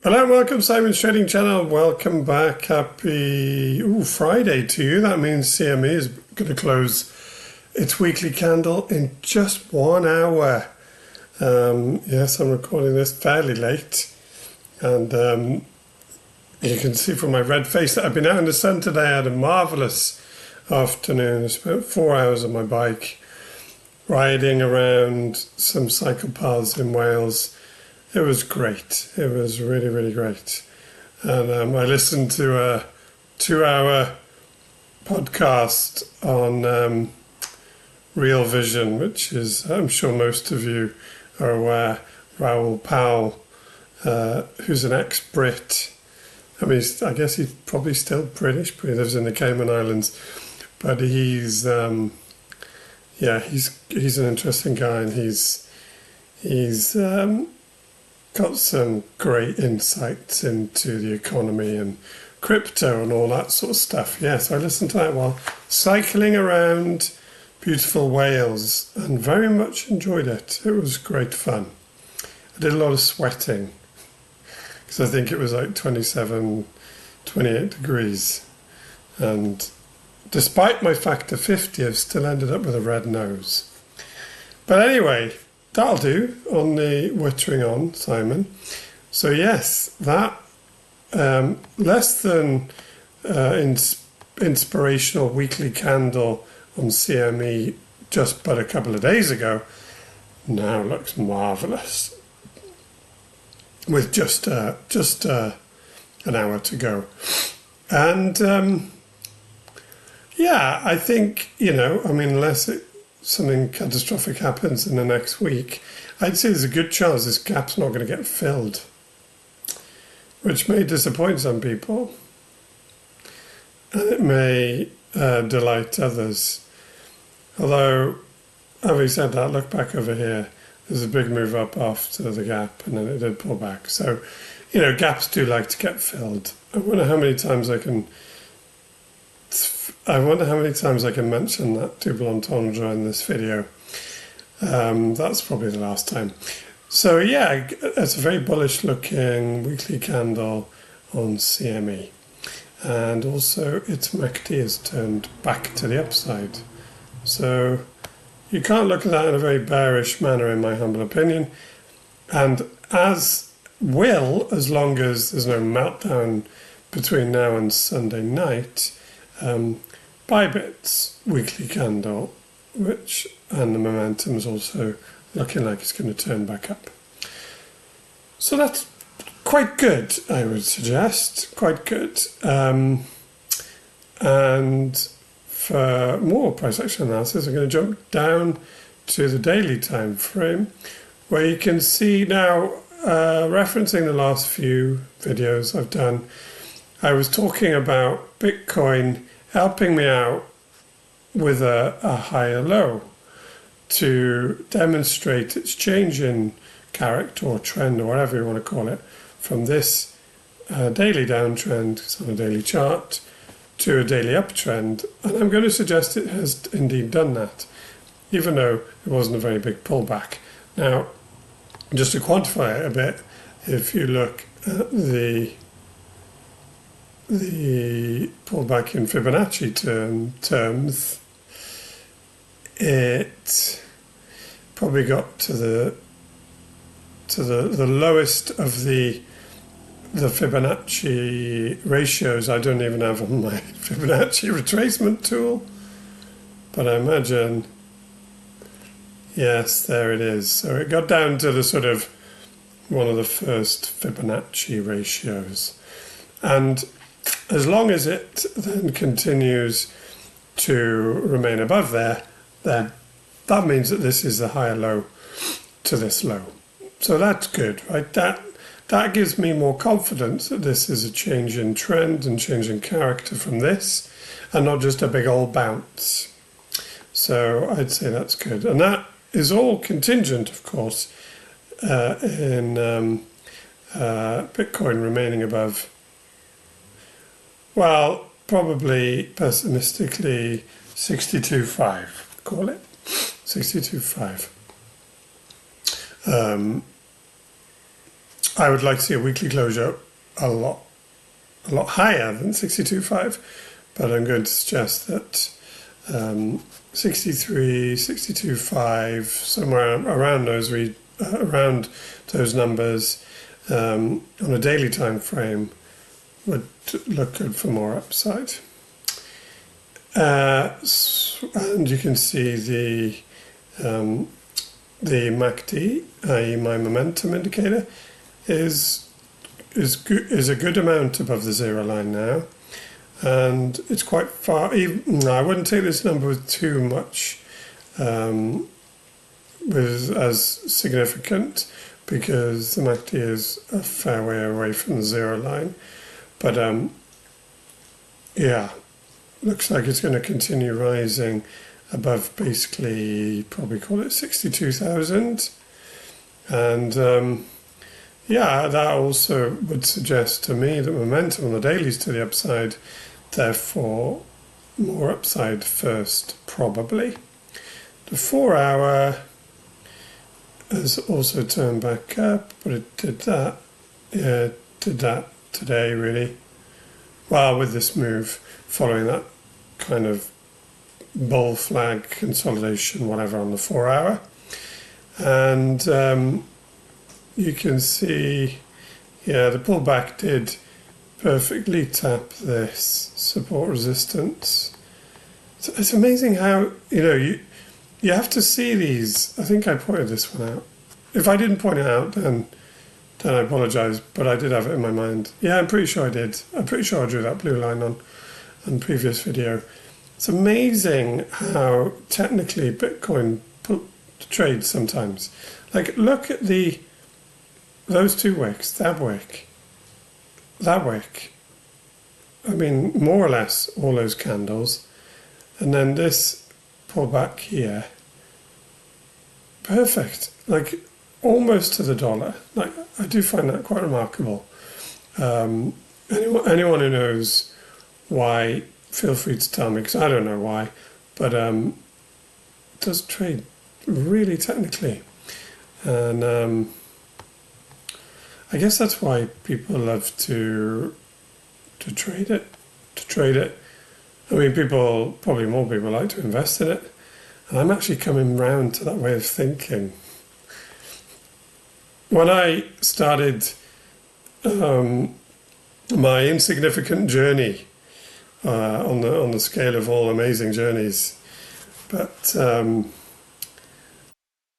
Hello and welcome, Simon's Trading Channel. Welcome back. Happy Friday to you. That means CME is going to close its weekly candle in just 1 hour. Yes, I'm recording this fairly late. And you can see from my red face that I've been out in the sun today. I had a marvellous afternoon. I spent 4 hours on my bike, riding around some cycle paths in Wales. It was great. It was really, really great. And I listened to a 2-hour podcast on Real Vision, which is, I'm sure most of you are aware, Raoul Powell, who's an ex-Brit. I mean, I guess he's probably still British, but he lives in the Cayman Islands. But he's an interesting guy, and he's got some great insights into the economy and crypto and all that sort of stuff. Yes, I listened to that while cycling around beautiful Wales and very much enjoyed it. It was great fun. I did a lot of sweating because I think it was like 27, 28 degrees. And despite my factor 50, I've still ended up with a red nose. But anyway, that'll do on the wittering on, Simon. So yes, that less than inspirational weekly candle on CME just but a couple of days ago now looks marvellous with just an hour to go. And I think, unless something catastrophic happens in the next week, I'd say there's a good chance this gap's not going to get filled, which may disappoint some people, and it may delight others. Although, having said that, look back over here. There's a big move up after the gap, and then it did pull back. So, gaps do like to get filled. I wonder how many times I can mention that double entendre in this video. That's probably the last time. So yeah, it's a very bullish looking weekly candle on CME. And also its MACD has turned back to the upside. So you can't look at that in a very bearish manner, in my humble opinion. And as long as there's no meltdown between now and Sunday night, Bybit's weekly candle, and the momentum is also looking like it's going to turn back up. So that's quite good, I would suggest, quite good. And for more price action analysis, I'm going to jump down to the daily time frame, where you can see now, referencing the last few videos I've done, I was talking about Bitcoin helping me out with a higher low to demonstrate its change in character or trend or whatever you want to call it, from this daily downtrend, it's on a daily chart, to a daily uptrend. And I'm going to suggest it has indeed done that, even though it wasn't a very big pullback. Now, just to quantify it a bit, if you look at the pullback in Fibonacci terms, it probably got to the lowest of the Fibonacci ratios. I don't even have on my Fibonacci retracement tool, but I imagine, yes, there it is. So it got down to the sort of one of the first Fibonacci ratios. And as long as it then continues to remain above there, then that means that this is the higher low to this low. So that's good, right? That gives me more confidence that this is a change in trend and change in character from this, and not just a big old bounce. So I'd say that's good. And that is all contingent, of course, in Bitcoin remaining above, well, probably pessimistically 62.5, call it 62.5. I would like to see a weekly closure a lot higher than 62.5, but I'm going to suggest that 63, 62.5, somewhere around those numbers on a daily time frame would look good for more upside. And you can see the MACD, i.e. my momentum indicator, is a good amount above the zero line now, and it's quite far. I wouldn't take this number with too much as significant, because the MACD is a fair way away from the zero line. But yeah, looks like it's going to continue rising above, basically, probably call it 62,000. And yeah, that also would suggest to me that momentum on the dailies to the upside, therefore more upside first, probably. The 4 hour has also turned back up, but it did that. Yeah, it did that today, really. Well, with this move, following that kind of bull flag consolidation, whatever, on the 4 hour. And you can see, yeah, the pullback did perfectly tap this support resistance. So it's amazing how, you have to see these. I think I pointed this one out. If I didn't point it out, then I apologise, but I did have it in my mind. Yeah, I'm pretty sure I did. I'm pretty sure I drew that blue line on previous video. It's amazing how technically Bitcoin trades sometimes. Like, look at those two wicks, that wick. I mean, more or less all those candles. And then this pullback here. Perfect. Like, almost to the dollar. Like, I do find that quite remarkable. Anyone who knows why, feel free to tell me, because I don't know why. But it does trade really technically. And I guess that's why people love to trade it. I mean, probably more people like to invest in it. And I'm actually coming round to that way of thinking. When I started my insignificant journey on the scale of all amazing journeys, but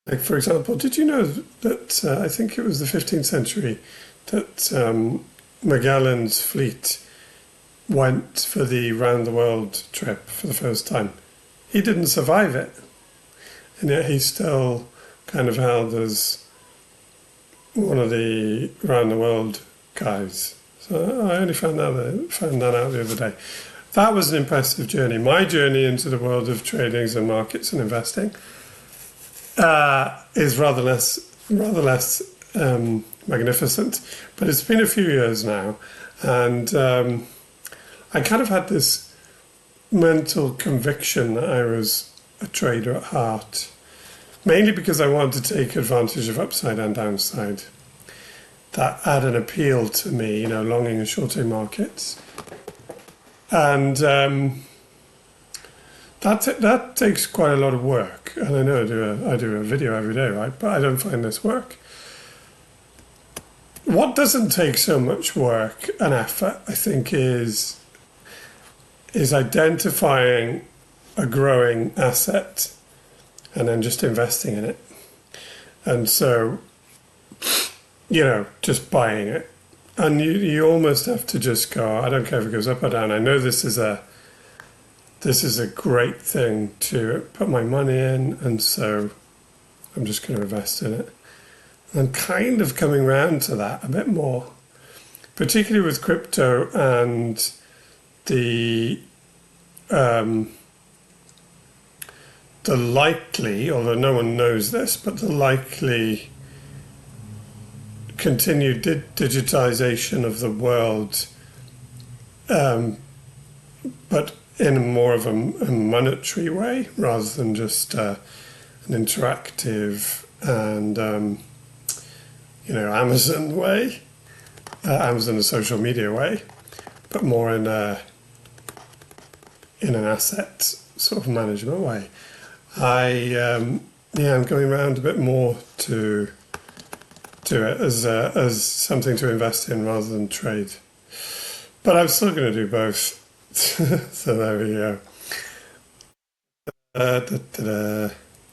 like, for example, did you know that I think it was the 15th century that Magellan's fleet went for the round the world trip for the first time? He didn't survive it, and yet he's still kind of held as one of the round the world guys. So I only found that out the other day. That was an impressive journey. My journey into the world of tradings and markets and investing is rather less magnificent, but it's been a few years now, and I kind of had this mental conviction that I was a trader at heart, mainly because I wanted to take advantage of upside and downside. That had an appeal to me, long and short-term markets, and that takes quite a lot of work. And I know I do a video every day, right? But I don't find this work. What doesn't take so much work and effort, I think, is identifying a growing asset and then just investing in it. And so, just buying it. And you almost have to just go, I don't care if it goes up or down. I know this is a great thing to put my money in, and so I'm just going to invest in it. I'm kind of coming round to that a bit more, particularly with crypto and the likely, although no one knows this, but the likely continued digitization of the world, but in more of a monetary way rather than just an interactive and Amazon way, Amazon a social media way, but more in an asset sort of management way. I'm going around a bit more to it as something to invest in rather than trade. But I'm still going to do both. So there we go.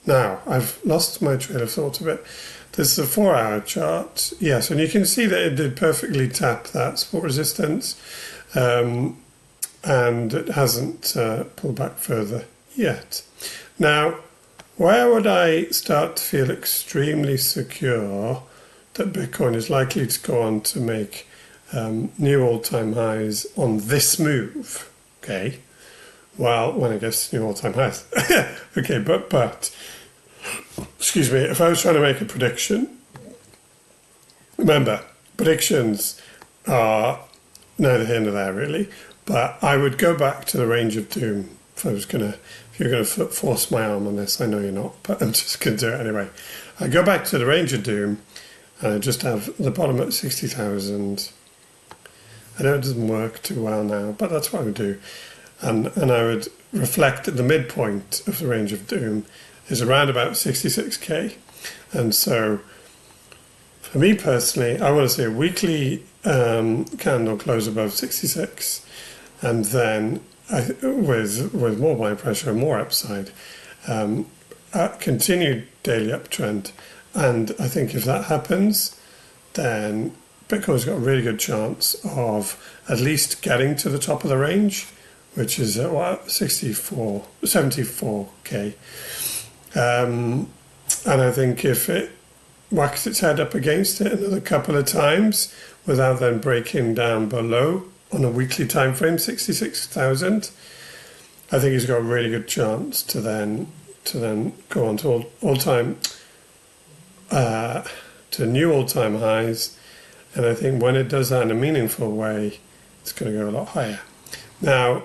Now, I've lost my train of thought a bit. This is a 4-hour chart. Yes, and you can see that it did perfectly tap that support resistance. And it hasn't pulled back further yet. Now, where would I start to feel extremely secure that Bitcoin is likely to go on to make new all-time highs on this move? Okay. Well, when it gets to new all-time highs. Okay, but, excuse me, if I was trying to make a prediction, remember, predictions are neither here nor there really, but I would go back to the range of doom if you're going to force my arm on this. I know you're not, but I'm just going to do it anyway. I go back to the range of doom and I just have the bottom at 60,000. I know it doesn't work too well now, but that's what I would do. And I would reflect that the midpoint of the range of doom is around about 66k. And so for me personally, I want to see a weekly candle close above 66, and then with more buying pressure and more upside, continued daily uptrend. And I think if that happens, then Bitcoin's got a really good chance of at least getting to the top of the range, which is at 74k. And I think if it whacks its head up against it another couple of times without then breaking down below on a weekly time frame, 66,000, I think he's got a really good chance to then go on to to new all-time highs. And I think when it does that in a meaningful way, it's going to go a lot higher. Now,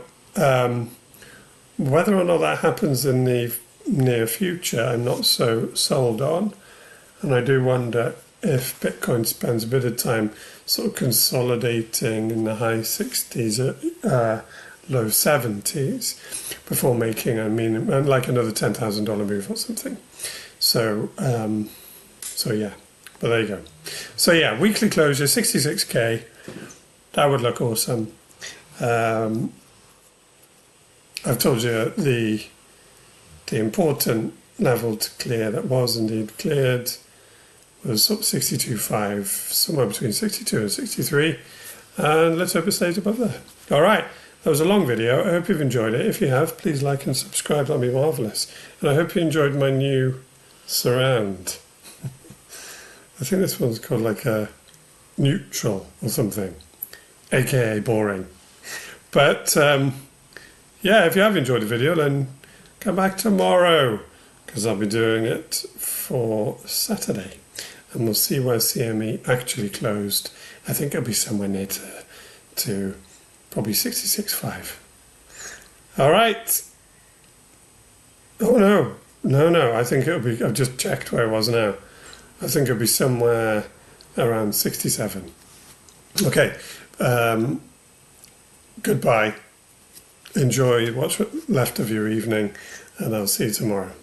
whether or not that happens in the near future, I'm not so sold on. And I do wonder if Bitcoin spends a bit of time sort of consolidating in the high 60s, low 70s, before making like another $10,000 move or something. So yeah, but there you go. So yeah, weekly closure, 66k. That would look awesome. I've told you the important level to clear that was indeed cleared was sort of 62.5, somewhere between 62 and 63. And let's hope it stays above there. All right, that was a long video. I hope you've enjoyed it. If you have, please like and subscribe. That'd be marvellous. And I hope you enjoyed my new surround. I think this one's called like a neutral or something, aka boring. But yeah, if you have enjoyed the video, then come back tomorrow, because I'll be doing it for Saturday. And we'll see where CME actually closed. I think it'll be somewhere near to probably 66.5. All right. Oh, no. I think it'll be, I've just checked where it was now. I think it'll be somewhere around 67. Okay. Goodbye. Enjoy what's left of your evening, and I'll see you tomorrow.